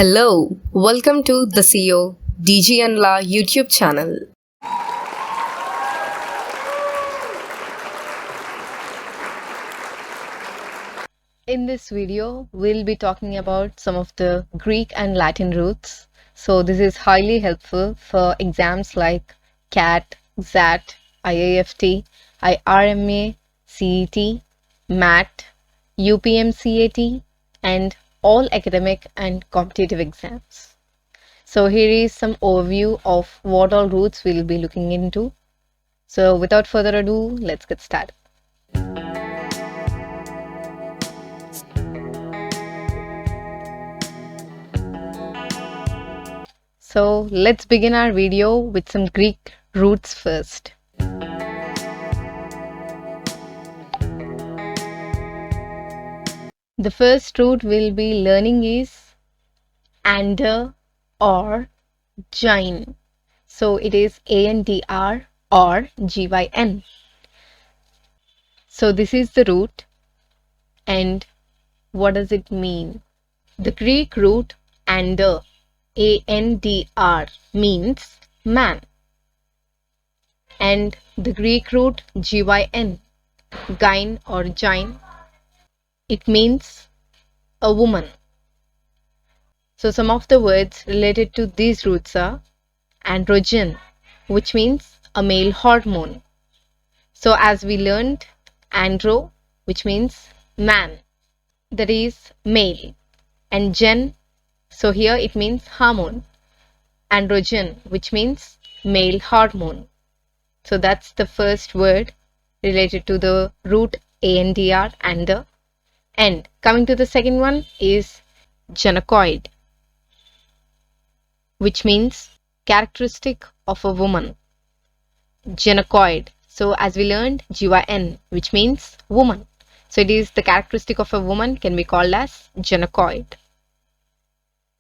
Hello, welcome to the CEO dg&la YouTube channel. In this video, we'll be talking about some of the Greek and Latin roots. So this is highly helpful for exams like CAT, XAT, IIFT, IRMA, CET, MAT, UPMCAT, and all academic and competitive exams. So here is some overview of what all roots we'll be looking into. So without further ado, let's get started. So let's begin our video with some Greek roots first. The first root we'll be learning is ander or gyn. So it is ANDR or GYN. So this is the root, and what does it mean? The Greek root ander, ANDR, means man, and the Greek root GYN, gyn or gyn, it means a woman. So some of the words related to these roots are androgen, which means a male hormone. So as we learned, andro, which means man, that is male, and gen, so here it means hormone. Androgen, which means male hormone. So that's the first word related to the root ANDR, ander. And coming to the second one is gynecoid, which means characteristic of a woman. Gynecoid. So as we learned, GYN, which means woman. So it is the characteristic of a woman, can be called as gynecoid.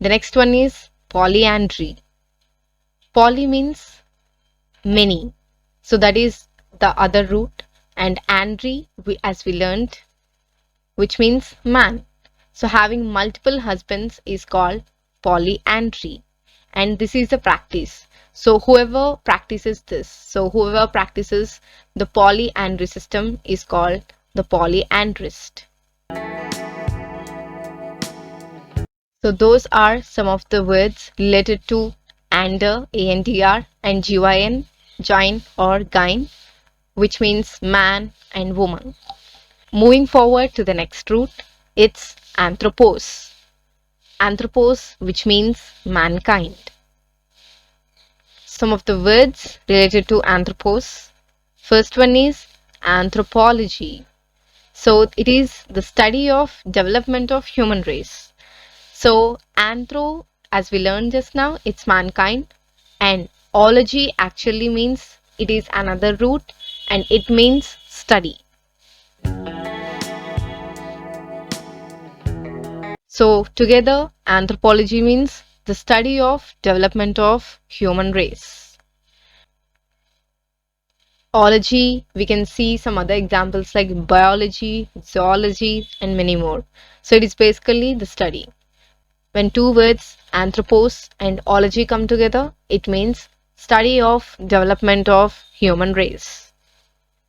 The next one is polyandry. Poly means many. So that is the other root. And andry, as we learned, which means man. So having multiple husbands is called polyandry. And this is the practice. So whoever practices this, whoever practices the polyandry system is called the polyandrist. So those are some of the words related to ander, ANDR, and GYN, gyn or gyn, which means man and woman. Moving forward to the next root, it's anthropos. Anthropos, which means mankind. Some of the words related to anthropos. First one is anthropology. So it is the study of development of human race. So anthro, as we learned just now, it's mankind, and ology actually means it is another root and it means study. So together, anthropology means the study of development of human race. Ology, we can see some other examples like biology, zoology, and many more. So it is basically the study. When two words, anthropos and ology, come together, it means study of development of human race.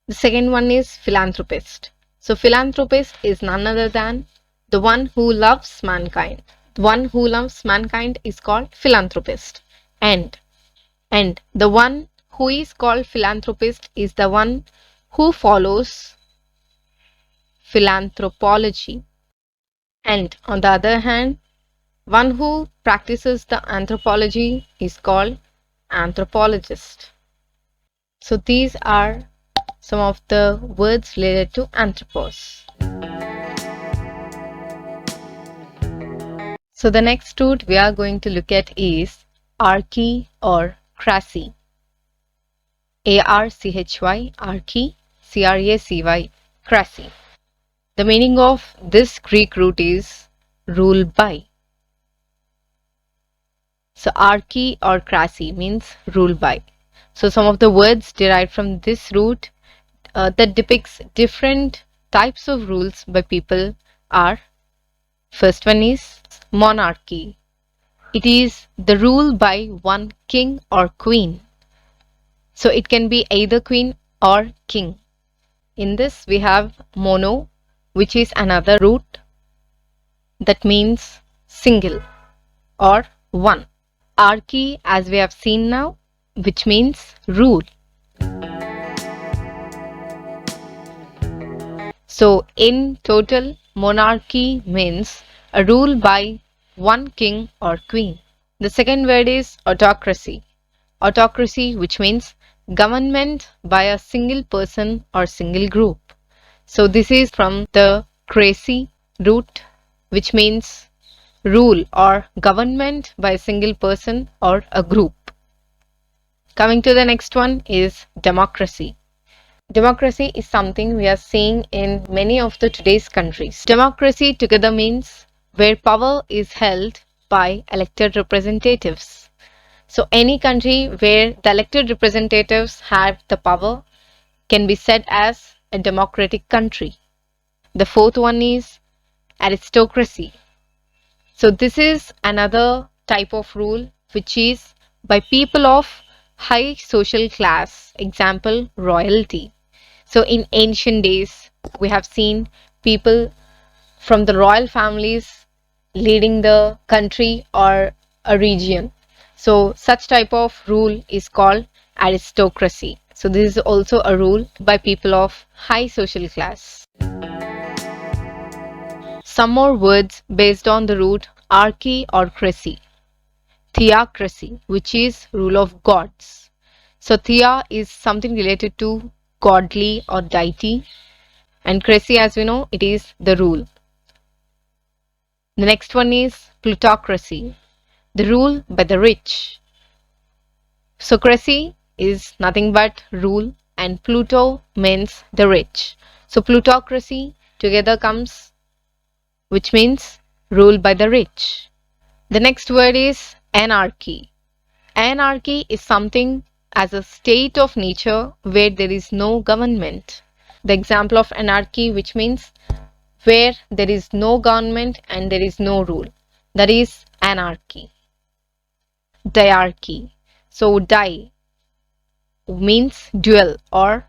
The second one is philanthropist. So philanthropist is none other than the one who loves mankind. The one who loves mankind is called philanthropist. And the one who is called philanthropist is the one who follows philanthropology. And on the other hand, one who practices the anthropology is called anthropologist. So these are some of the words related to anthropos. So the next root we are going to look at is archy or cracy. ARCHY, archy, CRACY, cracy. The meaning of this Greek root is rule by. So archy or cracy means rule by. So some of the words derived from this root that depicts different types of rules by people are, first one is monarchy. it is the rule by one king or queen. So it can be either queen or king. In this, we have mono, which is another root that means single or one. Archy, as we have seen now, which means rule. So, in total, monarchy means a rule by one king or queen. The second word is autocracy. Autocracy, which means government by a single person or single group. So, this is from the cracy root, which means rule or government by a single person or a group. Coming to the next one is democracy. Democracy is something we are seeing in many of the today's countries. Democracy together means where power is held by elected representatives. So any country where the elected representatives have the power can be said as a democratic country. The fourth one is aristocracy. So this is another type of rule which is by people of high social class, example royalty. So in ancient days, we have seen people from the royal families leading the country or a region. So such type of rule is called aristocracy. So this is also a rule by people of high social class. Some more words based on the root archy or cracy. Theocracy, which is rule of gods. So thea is something related to godly or deity, and cracy, as we know, it is the rule. The next one is plutocracy, the rule by the rich. So cracy is nothing but rule, and Pluto means the rich. So plutocracy together comes, which means rule by the rich. The next word is anarchy. Anarchy is something as a state of nature where there is no government. The example of anarchy, which means where there is no government and there is no rule. That is anarchy. Diarchy. So di means dual or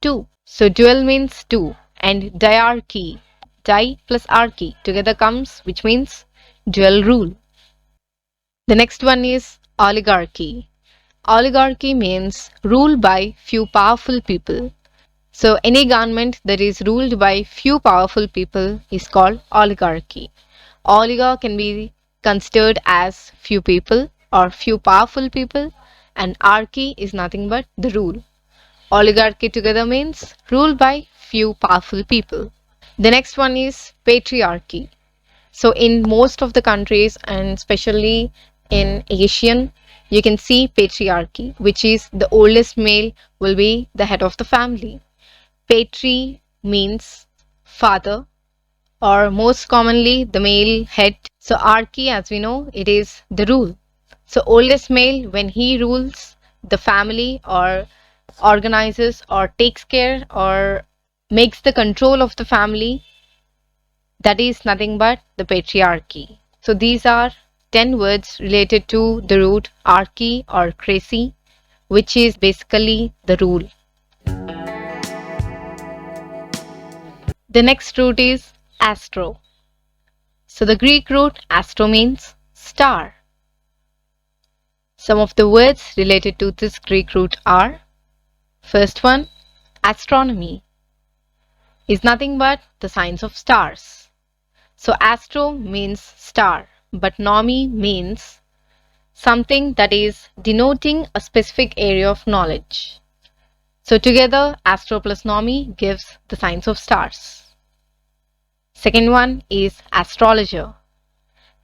two. So dual means two, and diarchy, di plus archy together comes, which means dual rule. The next one is oligarchy. Oligarchy means rule by few powerful people. So any government that is ruled by few powerful people is called oligarchy. Oligarch can be considered as few people or few powerful people, and archy is nothing but the rule. Oligarchy together means rule by few powerful people. The next one is patriarchy. So in most of the countries and especially in Asian, you can see patriarchy, which is the oldest male will be the head of the family. Patri means father, or most commonly the male head. So archy, as we know, it is the rule. So oldest male, when he rules the family or organizes or takes care or makes the control of the family, that is nothing but the patriarchy. So these are 10 words related to the root archy or crazy, which is basically the rule. The next root is astro. So the Greek root astro means star. Some of the words related to this Greek root are, first one, astronomy is nothing but the science of stars. So astro means star, but nomi means something that is denoting a specific area of knowledge. So together astro plus nomi gives the science of stars. Second one is astrologer.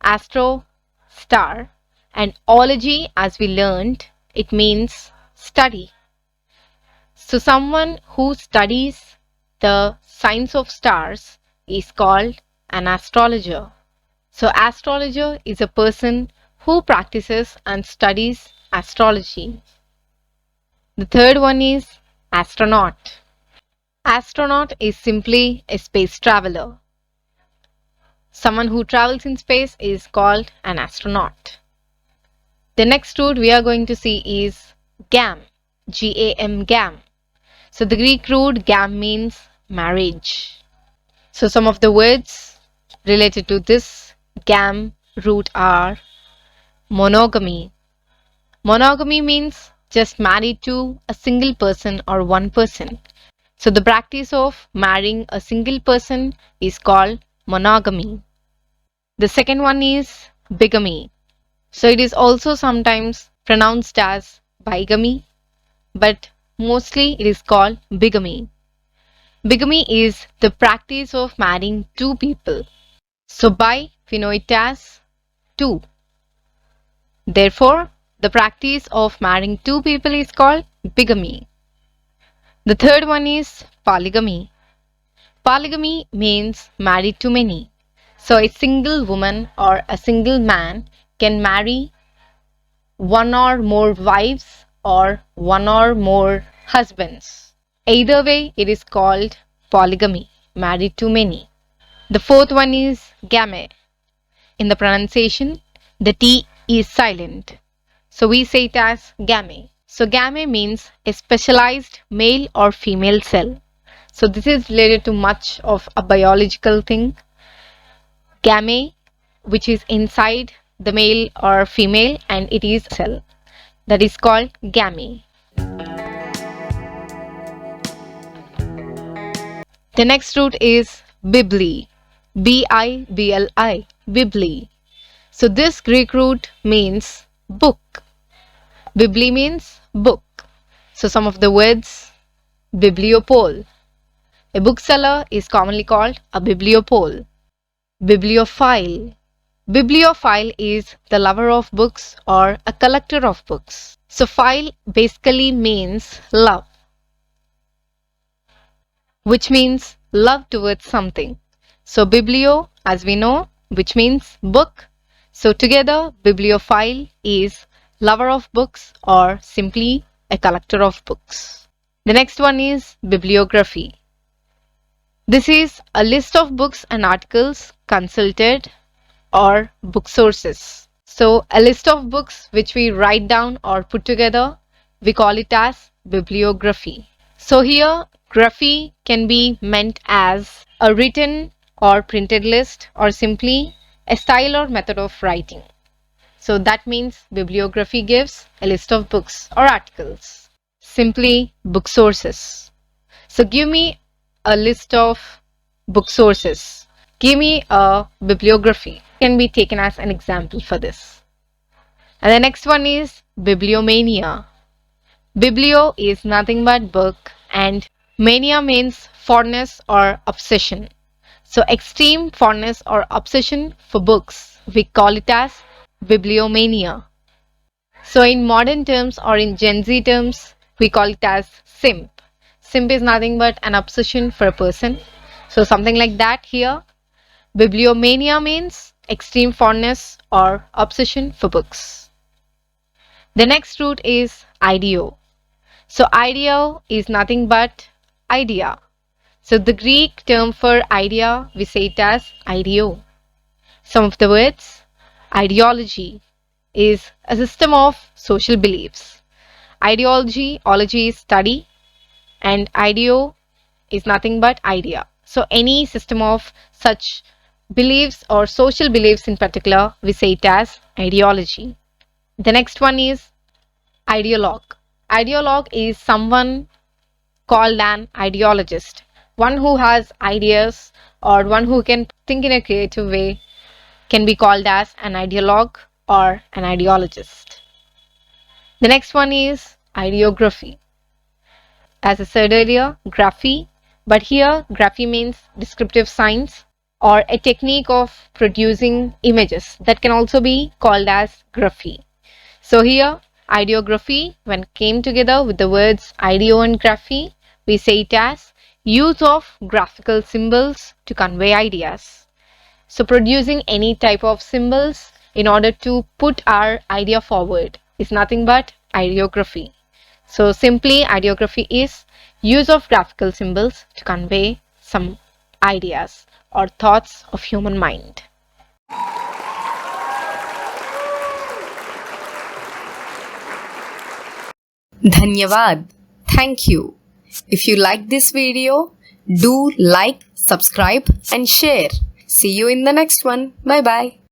Astro, star, and ology, as we learned, it means study. So someone who studies the science of stars is called an astrologer. So astrologer is a person who practices and studies astrology. The third one is astronaut. Astronaut is simply a space traveler. Someone who travels in space is called an astronaut. The next root we are going to see is gam, G-A-M, gam. So the Greek root gam means marriage. So some of the words related to this gam root are monogamy. Monogamy means just married to a single person or one person. So the practice of marrying a single person is called monogamy. The second one is bigamy. So it is also sometimes pronounced as bigamy, but mostly it is called bigamy. Bigamy is the practice of marrying two people. So bi, we know it as two. Therefore, the practice of marrying two people is called bigamy. The third one is polygamy. Polygamy means married to many. So a single woman or a single man can marry one or more wives or one or more husbands. Either way, it is called polygamy, married to many. The fourth one is game. In the pronunciation, the T is silent. So we say it as game. So game means a specialized male or female cell. So this is related to much of a biological thing. Game, which is inside the male or female, and it is a cell. That is called game. The next root is bibli, B-I-B-L-I, bibli. So this Greek root means book. Bibli means book. So some of the words, bibliopole. A bookseller is commonly called a bibliopole. Bibliophile. Bibliophile is the lover of books or a collector of books. So phile basically means love, which means love towards something. So biblio, as we know, which means book. So together, bibliophile is lover of books or simply a collector of books. The next one is bibliography. This is a list of books and articles consulted or book sources. So a list of books which we write down or put together, we call it as bibliography. So here, graphy can be meant as a written or printed list or simply a style or method of writing. So that means bibliography gives a list of books or articles. Simply book sources. So give me a list of book sources. Give me a bibliography. Can be taken as an example for this. And the next one is bibliomania. Biblio is nothing but book and mania means fondness or obsession. So extreme fondness or obsession for books, we call it as bibliomania. So in modern terms or in Gen Z terms, we call it as simp. Simp is nothing but an obsession for a person. So something like that here. Bibliomania means extreme fondness or obsession for books. The next root is ideo. So ideo is nothing but idea. So the Greek term for idea, we say it as ideo. Some of the words, ideology is a system of social beliefs. Ideology, ology is study, and ideo is nothing but idea. So any system of such beliefs or social beliefs in particular, we say it as ideology. The next one is ideologue. Ideologue is someone called an ideologist, one who has ideas or one who can think in a creative way can be called as an ideologue or an ideologist. The next one is ideography. As I said earlier, graphy, but here graphy means descriptive science or a technique of producing images that can also be called as graphy. So here ideography, when came together with the words ideo and graphy, we say it as use of graphical symbols to convey ideas. So producing any type of symbols in order to put our idea forward is nothing but ideography. So simply ideography is use of graphical symbols to convey some ideas or thoughts of human mind. Dhanyavad. Thank you. If you like this video, do like, subscribe and share. See you in the next one. Bye bye.